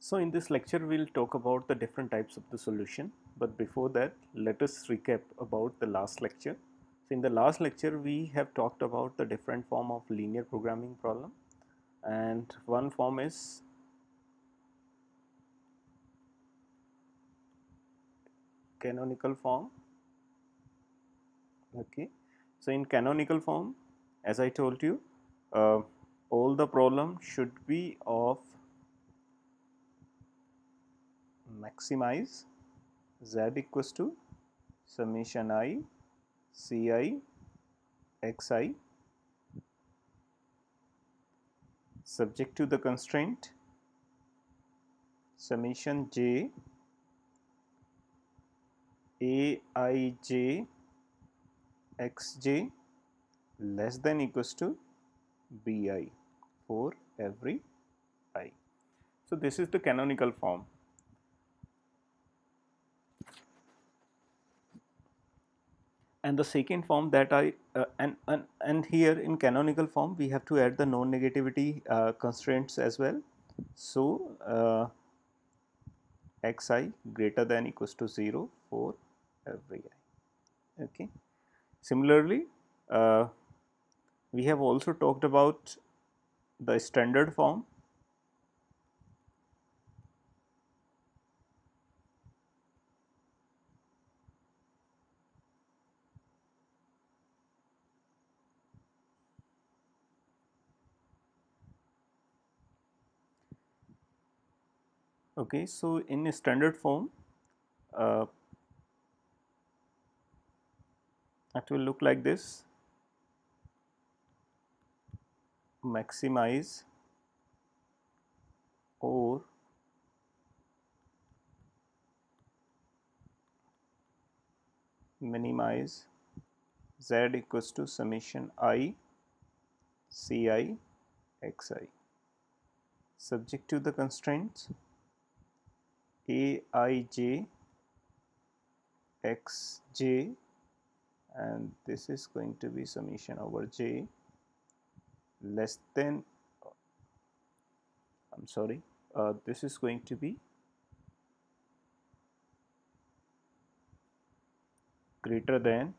So in this lecture we'll talk about the different types of the solution, but before that let us recap about the last lecture. So in the last lecture we have talked about the different form of linear programming problem, and one form is canonical form. Okay, so in canonical form, as I told you, all the problem should be of maximize z equals to summation I ci xi subject to the constraint summation j aij xj less than equals to bi for every I. So this is the canonical form. And the second form that I and here in canonical form we have to add the non-negativity constraints as well. So xi greater than equals to 0 for every I. Okay. Similarly, we have also talked about the standard form. Okay, so in a standard form, uh, it will look like this: maximize or minimize z equals to summation I ci xi subject to the constraints aij xj, and this is going to be summation over j less than this is going to be greater than,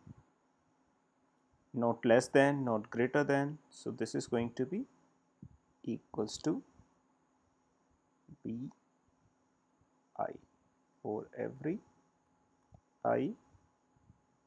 not less than, not greater than. So this is going to be equals to bi for every I,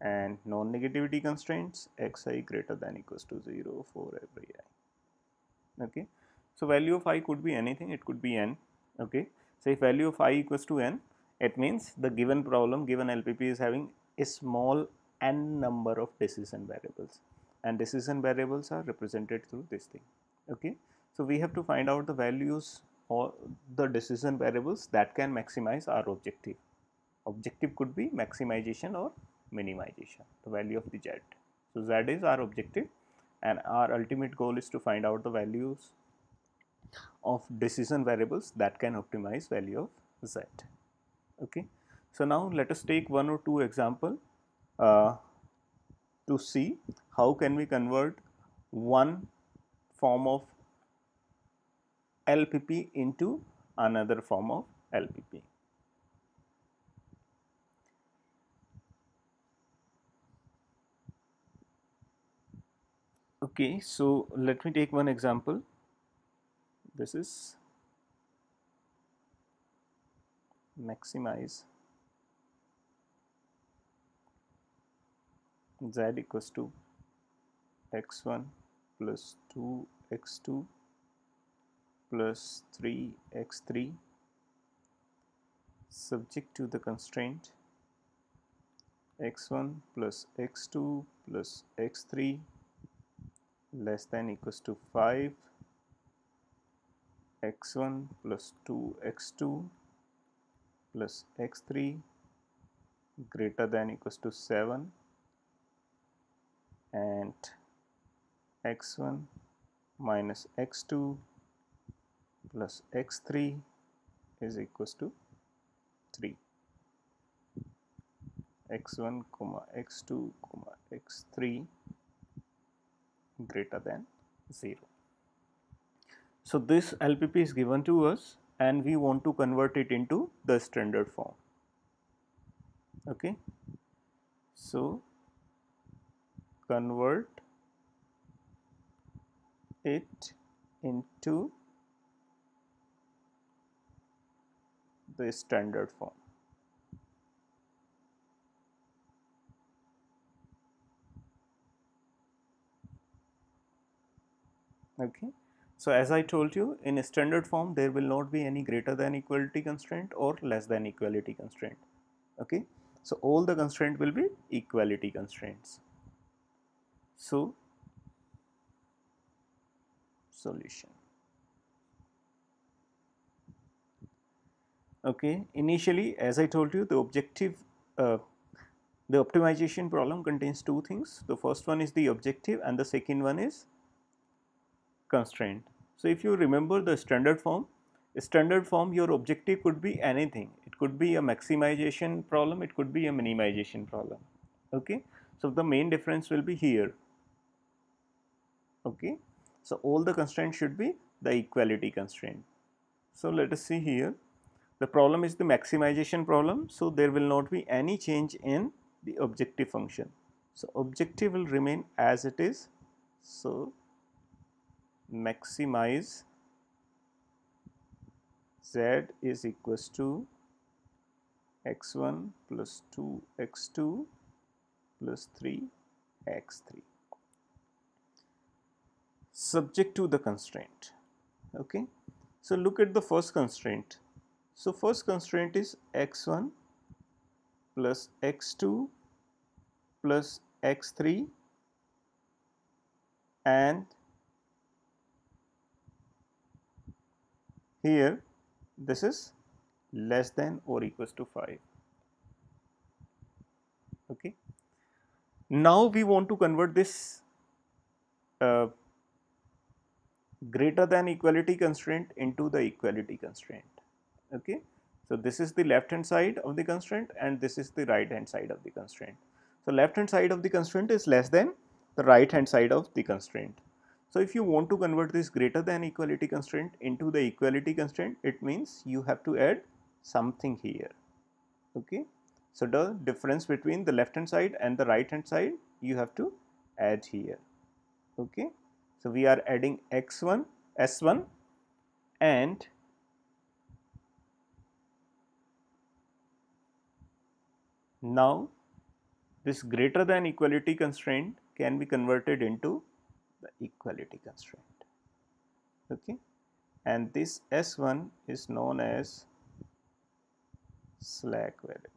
and non-negativity constraints xi greater than equals to 0 for every I. Okay, so value of I could be anything, it could be n. Okay, so if value of I equals to n, it means the given problem, given LPP is having a small n number of decision variables, and decision variables are represented through this thing. Okay, so we have to find out the values or the decision variables that can maximize our objective. Objective could be maximization or minimization, the value of the z. So z is our objective, and our ultimate goal is to find out the values of decision variables that can optimize value of z. Okay, so now let us take one or two example uh, to see how can we convert one form of LPP into another form of LPP. Okay, so let me take one example. This is maximize z equals to x1 plus 2x2 plus 3x3 subject to the constraint x1 plus x2 plus x3 less than equals to 5, x1 plus 2x2 plus x3 greater than equals to 7, and x1 minus x2 plus x3 is equals to 3, x1 comma x2 comma x3 greater than 0. So this LPP is given to us, and we want to convert it into the standard form. Okay, so convert it into the standard form. Okay, so as I told you, in a standard form there will not be any greater than equality constraint or less than equality constraint. Okay, so all the constraint will be equality constraints. So solution. Okay, initially as I told you, the objective the optimization problem contains two things. The first one is the objective and the second one is constraint. So if you remember the standard form your objective could be anything. It could be a maximization problem, it could be a minimization problem. Okay, so the main difference will be here. Okay, so all the constraints should be the equality constraint. So let us see here. The problem is the maximization problem, so there will not be any change in the objective function. So objective will remain as it is. So maximize z is equals to x1 plus 2x2 plus 3x3 subject to the constraint. Okay, so look at the first constraint. So first constraint is x1 plus x2 plus x3 and here this is less than or equals to 5. Okay, now we want to convert this uh, greater than equality constraint into the equality constraint. Okay, so this is the left hand side of the constraint and this is the right hand side of the constraint. So left hand side of the constraint is less than the right hand side of the constraint. So if you want to convert this greater than equality constraint into the equality constraint, it means you have to add something here. Okay, so the difference between the left hand side and the right hand side you have to add here. Okay, so we are adding x1 s1 and now this greater than equality constraint can be converted into the equality constraint. Okay, and this s1 is known as slack variable.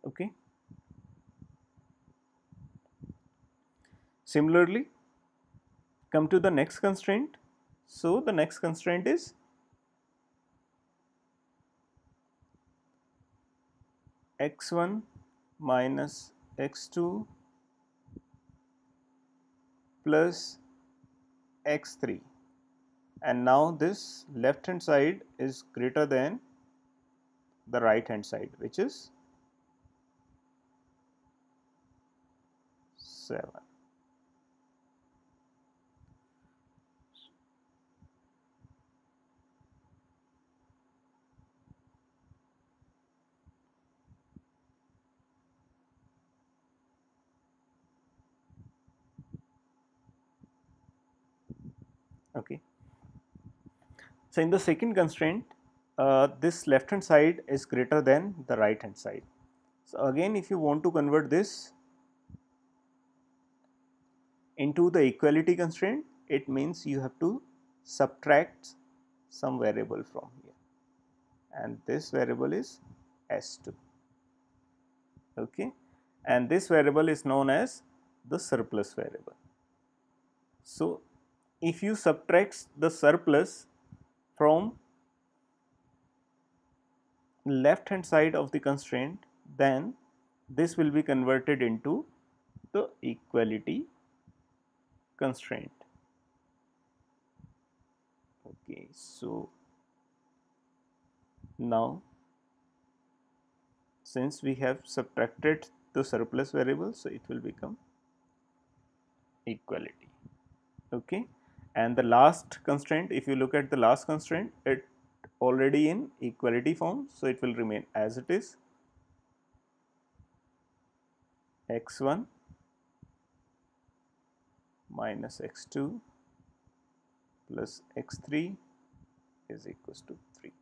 Okay, similarly come to the next constraint. So the next constraint is x1 minus x2 plus x3, and now this left hand side is greater than the right hand side, which is 7. Okay, so in the second constraint, this left hand side is greater than the right hand side. So again, if you want to convert this into the equality constraint, it means you have to subtract some variable from here, and this variable is s2. Okay, and this variable is known as the surplus variable. So if you subtract the surplus from left hand side of the constraint, then this will be converted into the equality constraint. Okay, so now since we have subtracted the surplus variable, so it will become equality. Okay, and the last constraint, if you look at the last constraint, it already in equality form, so it will remain as it is. X1 minus X2 plus X3 is equals to 3.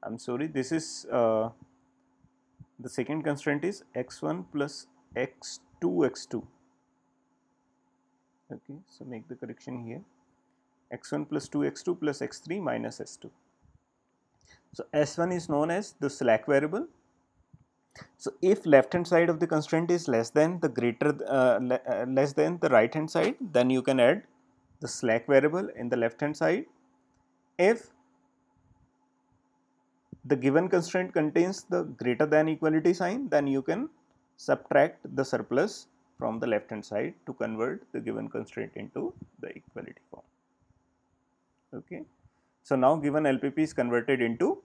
I am sorry, this is the second constraint is X1 plus X2 Okay, so make the correction here. X1 plus 2x2 plus x3 minus s2. So s1 is known as the slack variable. So if left hand side of the constraint is less than the less than the right hand side, then you can add the slack variable in the left hand side. If the given constraint contains the greater than equality sign, then you can subtract the surplus from the left hand side to convert the given constraint into the equality form. Okay. So now given LPP is converted into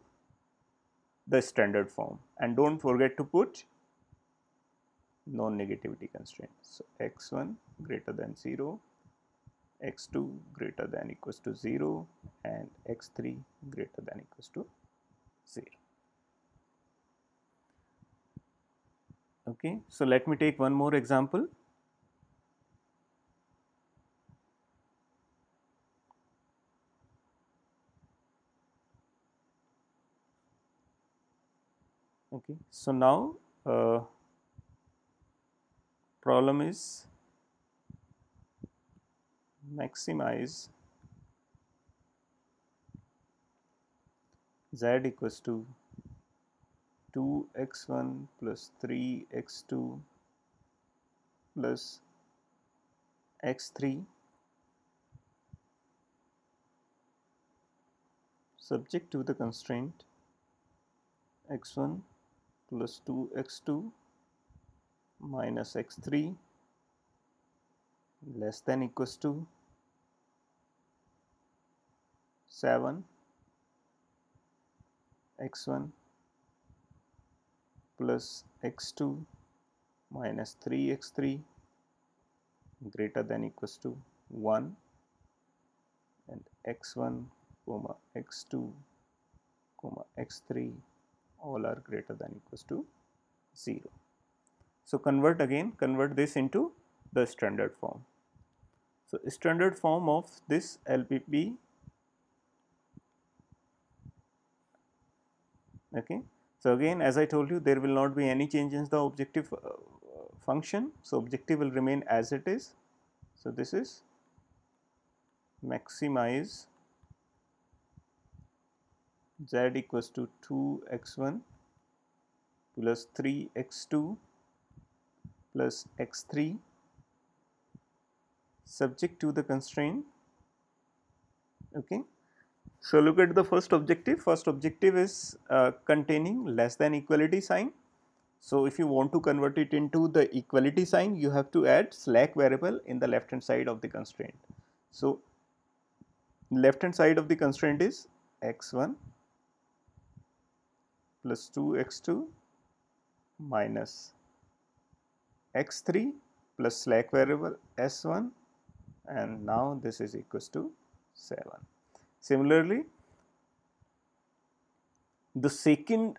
the standard form, and don't forget to put non-negativity constraints. So x1 greater than 0, x2 greater than equals to 0, and x3 greater than equals to 0. Okay, so let me take one more example. Okay, so now problem is maximize z equals to 2x1 plus 3x2 plus x3 subject to the constraint x1 plus 2x2 minus x3 less than equals to 7 x1 plus x2 minus 3x3 greater than equals to 1, and x1 comma x2 comma x3 all are greater than equals to 0. So convert this into the standard form. So standard form of this LPP. Okay. So again, as I told you, there will not be any change in the objective function. So objective will remain as it is. So this is maximize z equals to 2x1 plus 3x2 plus x3 subject to the constraint. Okay. So look at the first objective. First objective is containing less than equality sign. So if you want to convert it into the equality sign, you have to add slack variable in the left hand side of the constraint. So left hand side of the constraint is x1 plus 2x2 minus x3 plus slack variable s1, and now this is equals to 7. Similarly, the second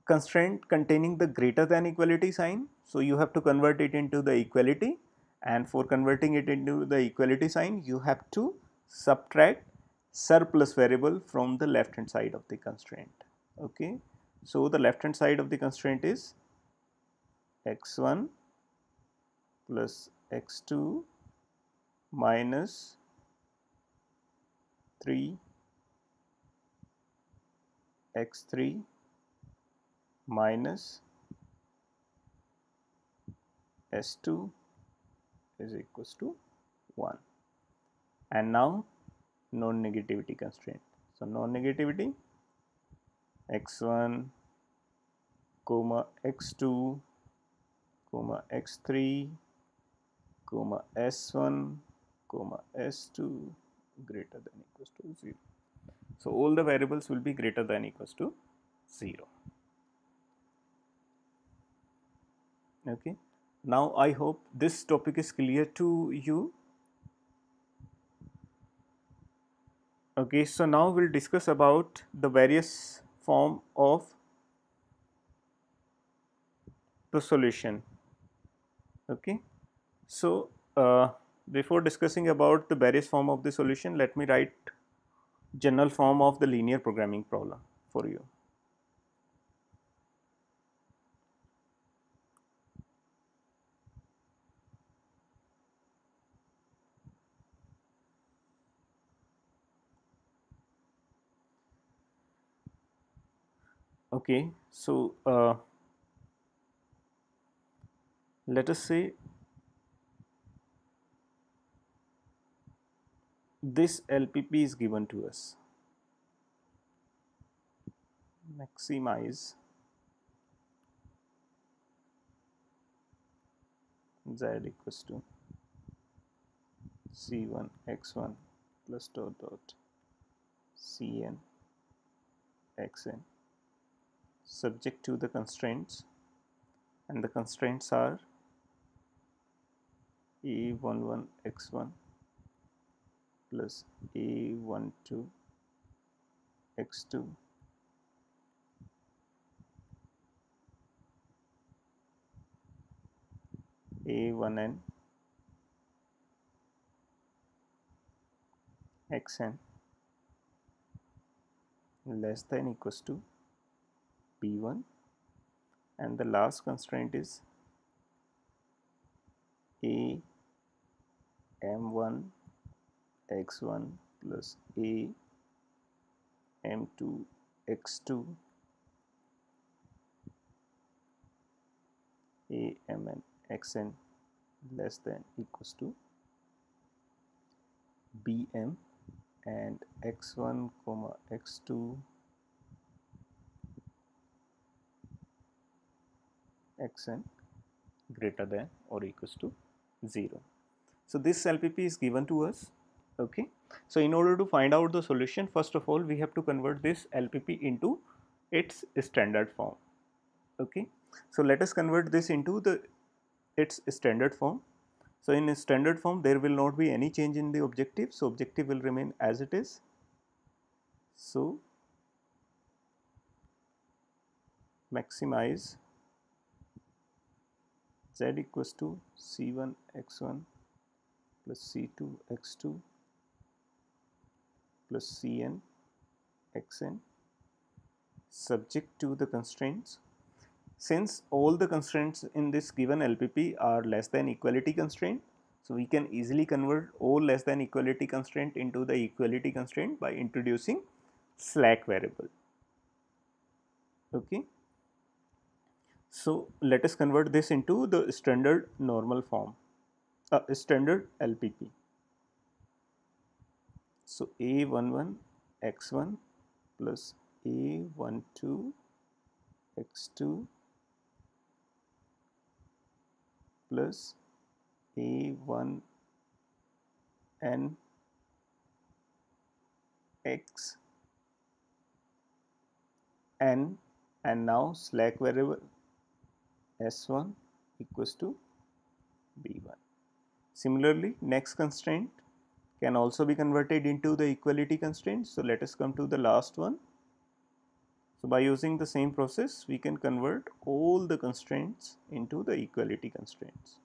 constraint containing the greater than equality sign, so you have to convert it into the equality, and for converting it into the equality sign, you have to subtract surplus variable from the left hand side of the constraint. Okay, so the left hand side of the constraint is x1 plus x2 minus 3 x3 minus s2 is equals to 1, and now non-negativity constraint. So non-negativity x1 comma x2 comma x3 comma s1 comma s2 greater than equals to 0. So all the variables will be greater than equals to 0. Okay, now I hope this topic is clear to you. Okay, so now we'll discuss about the various form of the solution. Okay, so before discussing about the various form of the solution, let me write general form of the linear programming problem for you. Okay, so let us say this LPP is given to us. Maximize z equals to c1 x1 plus dot dot cn xn, subject to the constraints, and the constraints are a11 x1 plus a12 x2 a1n xn less than equals to b1, and the last constraint is a m1 x1 plus a m2 x2 a mn xn less than equals to bm, and x1 comma x2 xn greater than or equals to 0. So this LPP is given to us. Okay, so in order to find out the solution, first of all we have to convert this LPP into its standard form. Okay, so let us convert this into its standard form. So in standard form there will not be any change in the objective, so objective will remain as it is. So maximize z equals to c1 x1 plus c2 x2 plus cn xn, subject to the constraints. Since all the constraints in this given LPP are less than equality constraint, so we can easily convert all less than equality constraint into the equality constraint by introducing slack variable. Okay, so let us convert this into the standard normal form, standard LPP. So a11 x1 plus a12 x2 plus a1n x n, and now slack variable s1 equals to b1. Similarly, next constraint can also be converted into the equality constraint. So let us come to the last one. So by using the same process, we can convert all the constraints into the equality constraints.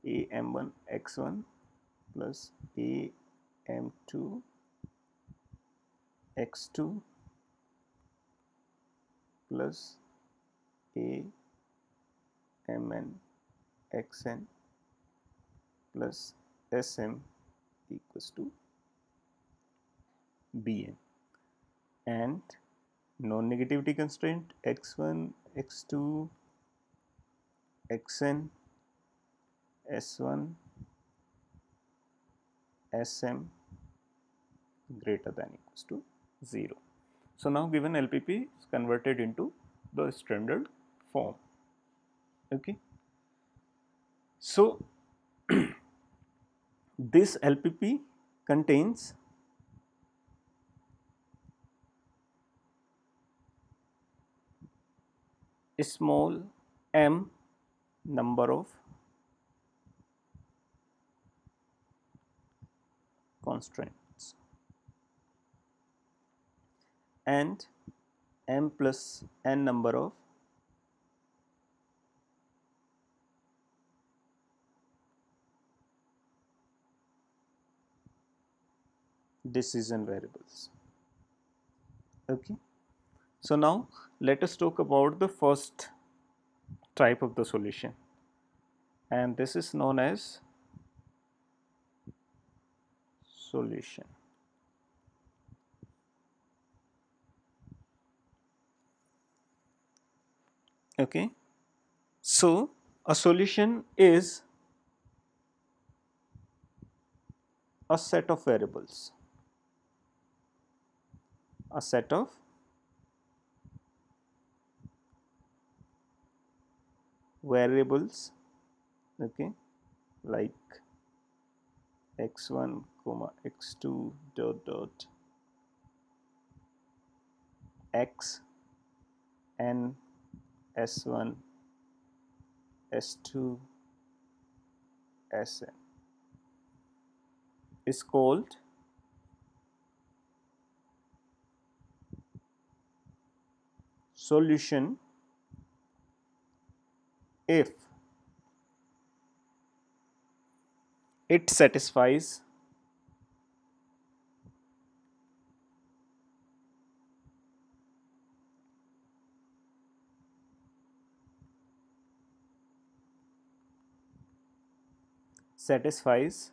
A m1 x1 plus a m2 x2 plus a mn xn plus sm equals to bn, and non-negativity constraint x1 x2 xn s1 sm greater than equals to 0. So now given LPP is converted into the standard form. Okay, so this LPP contains small m number of constraints and m plus n number of decision variables. Okay. So now let us talk about the first type of the solution, and this is known as solution. Okay. So a solution is a set of variables, a set of variables, okay, like x1 comma x2 dot dot x n s1 s2 sn is called solution if it satisfies satisfies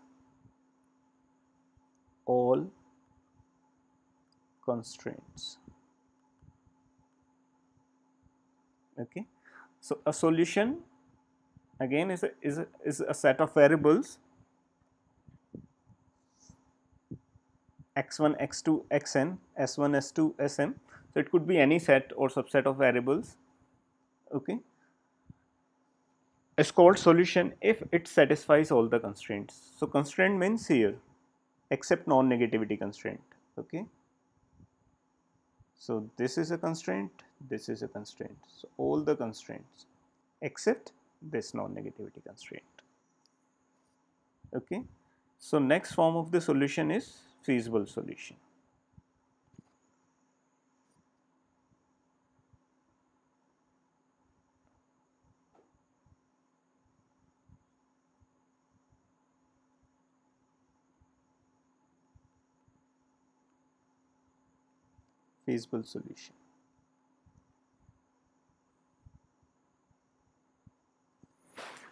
all constraints. Okay. So a solution again is a set of variables x1 x2 xn s1 s2 sm. So it could be any set or subset of variables. Okay. It's called solution if it satisfies all the constraints. So constraint means here except non-negativity constraint. Okay. So this is a constraint, this is a constraint. So all the constraints except this non-negativity constraint. Okay. So next form of the solution is feasible solution. Feasible solution.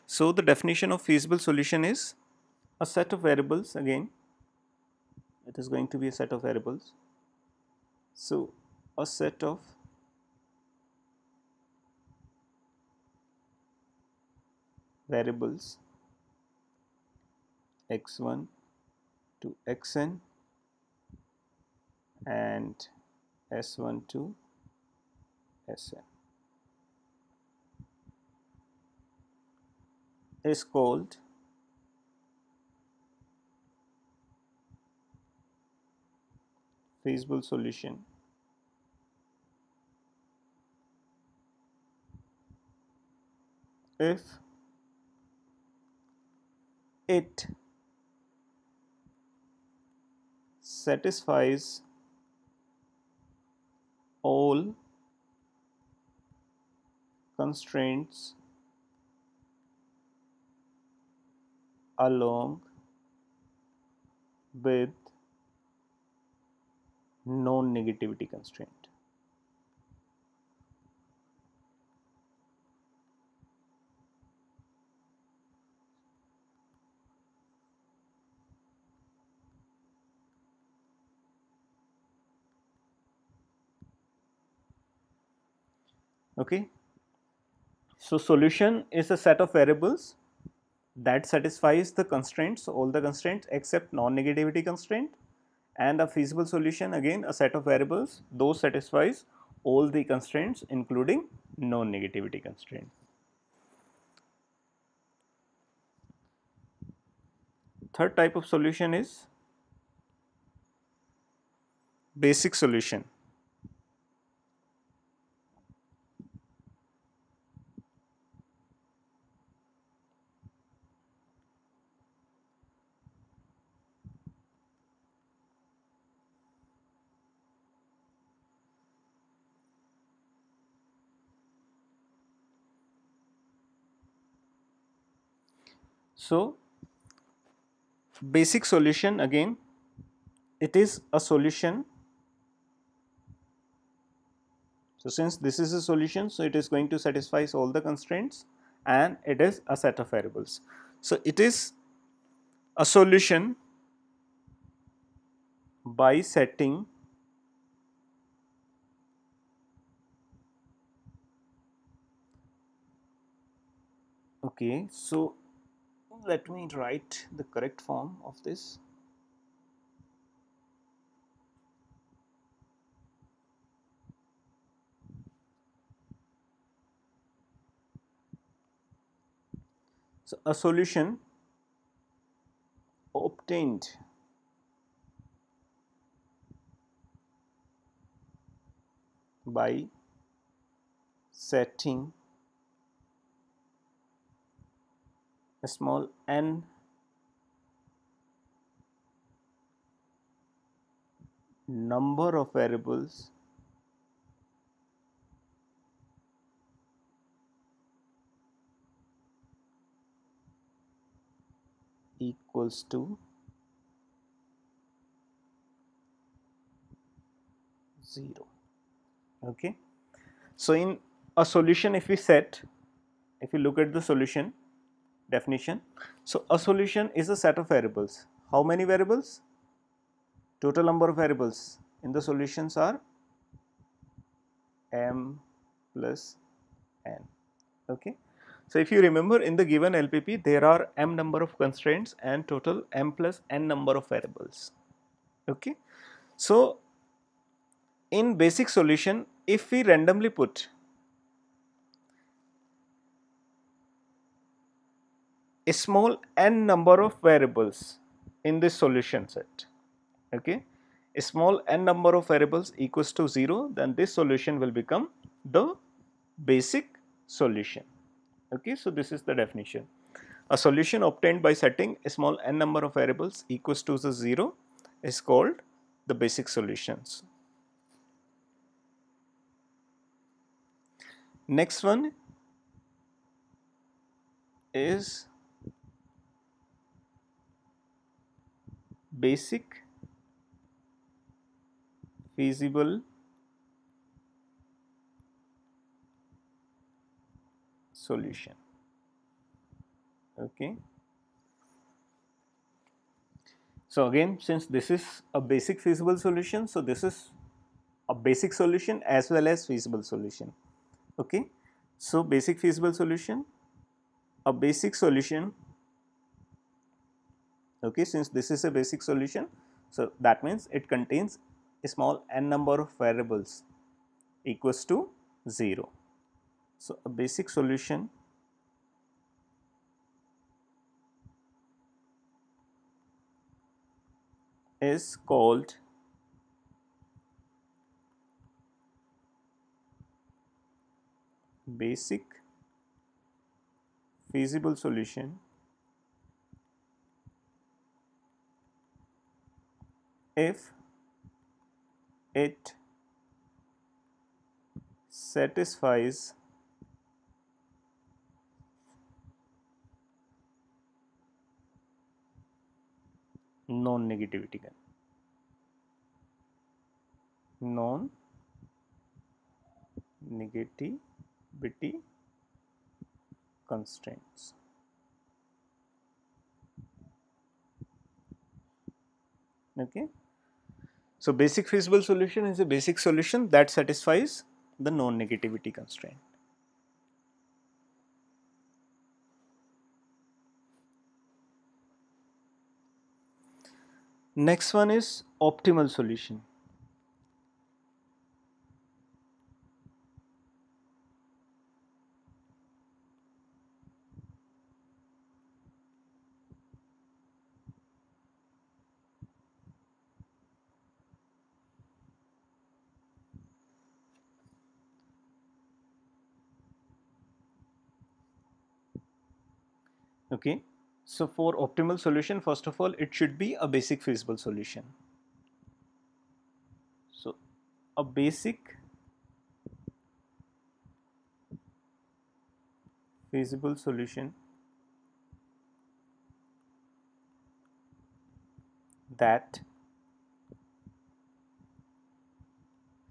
So the definition of feasible solution is a set of variables. Again, it is going to be a set of variables. So a set of variables x1 to xn and s1 to sn is called feasible solution if it satisfies all constraints along with non-negativity constraint. Okay. So solution is a set of variables that satisfies the constraints, all the constraints except non-negativity constraint, and a feasible solution again a set of variables those satisfies all the constraints including non-negativity constraint. Third type of solution is basic solution. So basic solution, again, it is a solution. So since this is a solution, so it is going to satisfy all the constraints, and it is a set of variables. So it is a solution by setting okay, so let me write the correct form of this. So a solution obtained by setting a small n number of variables equals to 0. Okay. So in a solution, if you look at the solution definition, so a solution is a set of variables. How many variables? Total number of variables in the solutions are m plus n. Okay. So if you remember, in the given LPP there are m number of constraints and total m plus n number of variables. Okay. So in basic solution, if we randomly put a small n number of variables in this solution set, okay, a small n number of variables equals to 0, then this solution will become the basic solution. Okay, so this is the definition. A solution obtained by setting a small n number of variables equals to the 0 is called the basic solutions. Next one is basic feasible solution. Okay. So again, since this is a basic feasible solution, so this is a basic solution as well as feasible solution. Okay. So basic feasible solution, a basic solution. Okay, since this is a basic solution, so that means it contains a small n number of variables equals to 0. So a basic solution is called basic feasible solution if it satisfies non-negativity constraints. Okay. So basic feasible solution is a basic solution that satisfies the non-negativity constraint. Next one is optimal solution. Okay. So for optimal solution, first of all, it should be a basic feasible solution. So a basic feasible solution that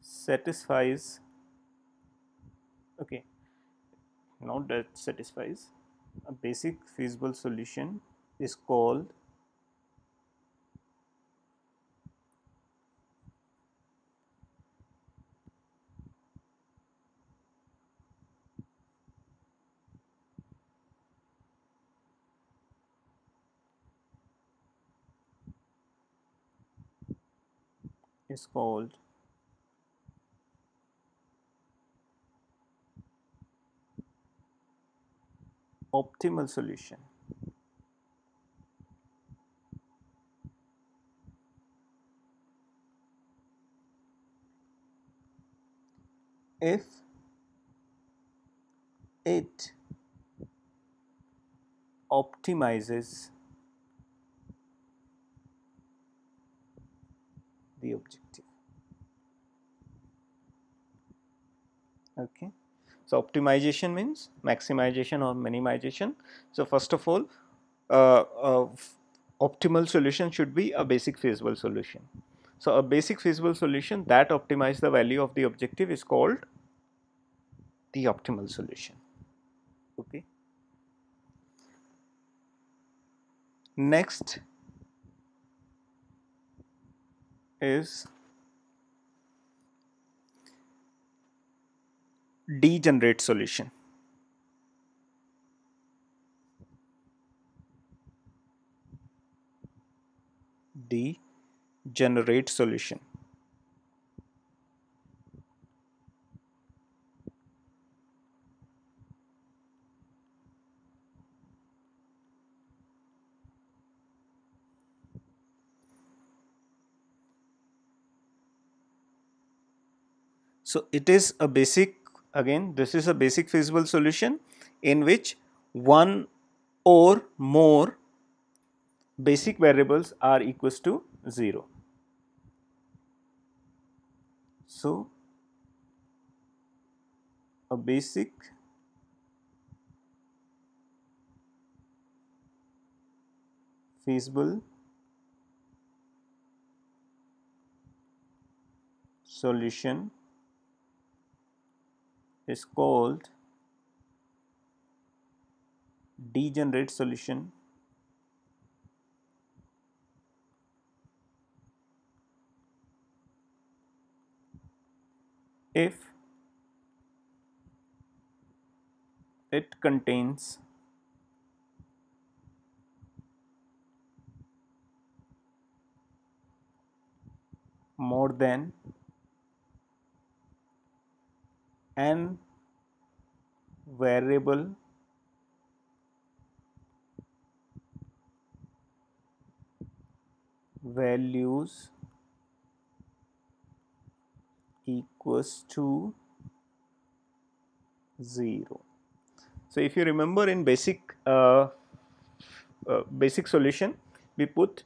satisfies, okay, not that satisfies, a basic feasible solution is called is called optimal solution. If it optimizes the objective. Okay, so optimization means maximization or minimization. So first of all, optimal solution should be a basic feasible solution. So a basic feasible solution that optimizes the value of the objective is called the optimal solution. Okay, next is degenerate solution. Degenerate solution. So it is a basic, again this is a basic feasible solution in which one or more basic variables are equals to 0. So a basic feasible solution is called degenerate solution if it contains more than n variable values equals to 0. So if you remember in basic solution, we put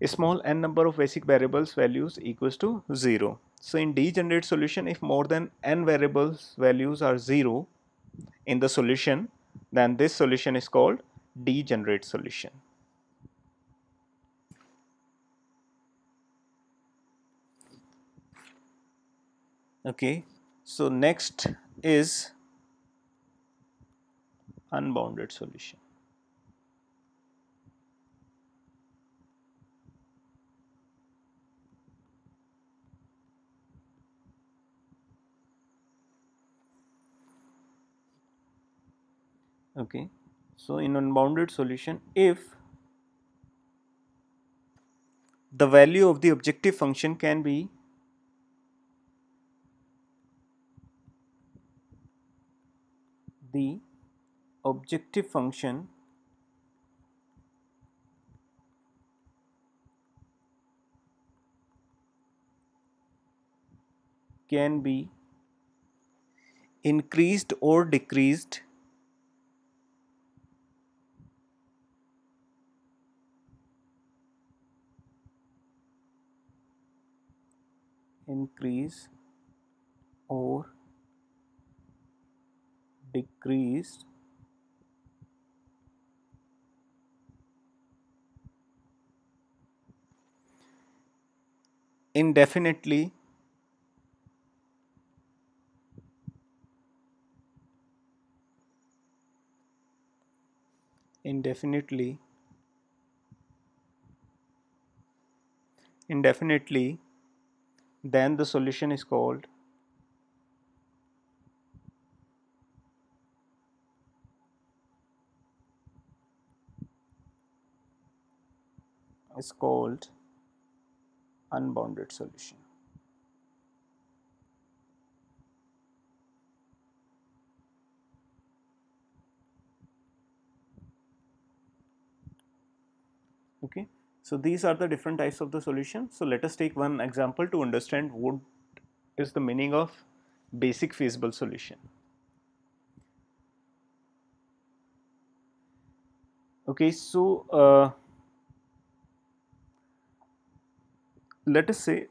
a small n number of basic variables values equals to 0. So in degenerate solution, if more than n variables values are 0 in the solution, then this solution is called degenerate solution. Okay, so next is unbounded solution. Okay, so in unbounded solution, if the value of the objective function can be the objective function can be increased or decreased increase or decreased indefinitely indefinitely indefinitely, then the solution is called unbounded solution. Okay, so these are the different types of the solution. So let us take one example to understand what is the meaning of basic feasible solution. Okay, so let us say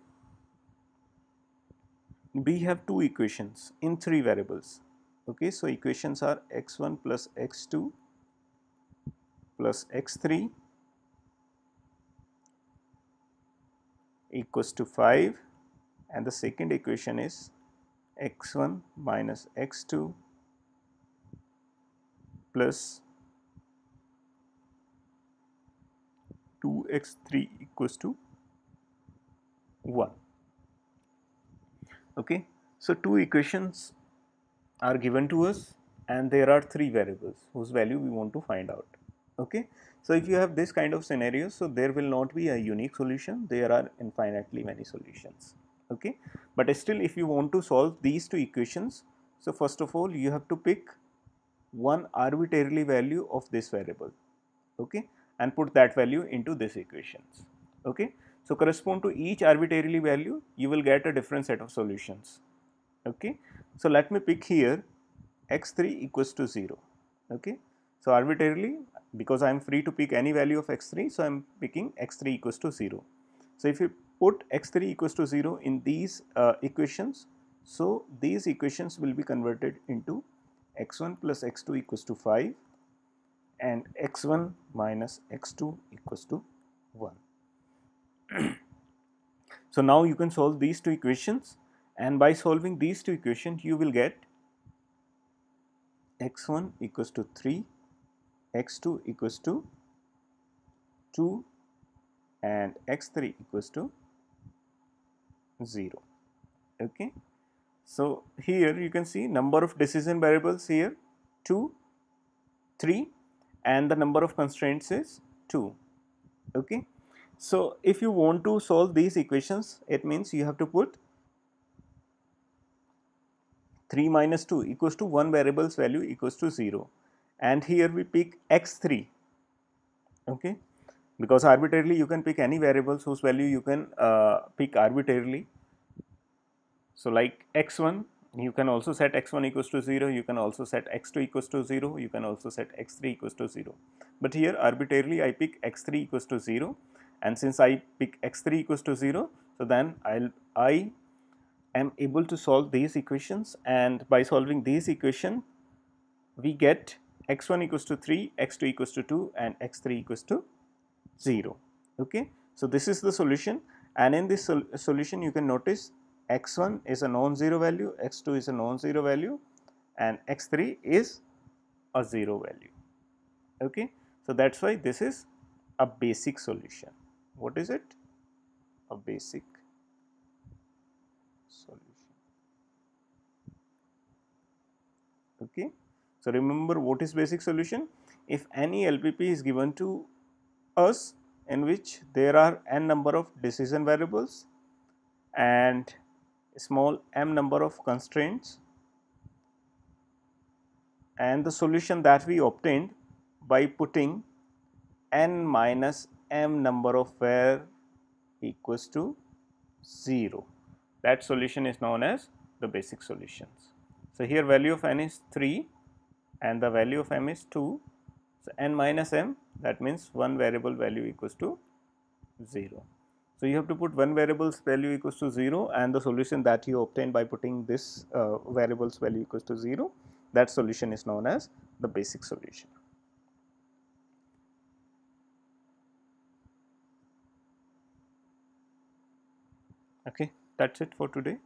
we have two equations in three variables. Okay, so equations are x1 plus x2 plus x3 equals to 5, and the second equation is x1 minus x2 plus 2x3 equals to 1. Okay, so two equations are given to us and there are three variables whose value we want to find out. Okay, so if you have this kind of scenario, so there will not be a unique solution, there are infinitely many solutions. Okay, but still if you want to solve these two equations, so first of all you have to pick one arbitrarily value of this variable, okay, and put that value into this equations. Okay, so correspond to each arbitrarily value you will get a different set of solutions. Okay, so let me pick here x3 equals to 0. Okay, so arbitrarily, because I am free to pick any value of x3, so I am picking x3 equals to 0. So if you put x3 equals to 0 in these equations, so these equations will be converted into x1 plus x2 equals to 5 and x1 minus x2 equals to 1. So now you can solve these two equations, and by solving these two equations you will get x1 equals to 3, x2 equals to 2 and x3 equals to 0. Okay, so here you can see number of decision variables here 2, 3 and the number of constraints is 2. Okay, so if you want to solve these equations, it means you have to put 3 minus 2 equals to one variable's value equals to 0, and here we pick x3. Okay, because arbitrarily you can pick any variables whose value you can pick arbitrarily. So like x1, you can also set x1 equals to 0, you can also set x2 equals to 0, you can also set x3 equals to 0. But here arbitrarily I pick x3 equals to 0, and since I pick x3 equals to 0, so then I am able to solve these equations, and by solving these equation we get x1 equals to 3, x2 equals to 2 and x3 equals to 0. Okay, so this is the solution, and in this solution you can notice x1 is a non-zero value, x2 is a non-zero value and x3 is a 0 value. Okay, so that's why this is a basic solution. What is it? A basic solution. Okay, so remember what is basic solution. If any LPP is given to us in which there are n number of decision variables and small m number of constraints, and the solution that we obtained by putting n minus m number of var equals to 0, that solution is known as the basic solutions. So here value of n is 3 and the value of m is 2. So n minus m, that means one variable value equals to 0. So you have to put one variable's value equals to 0 and the solution that you obtain by putting this variable's value equals to 0, that solution is known as the basic solution. Okay, that's it for today.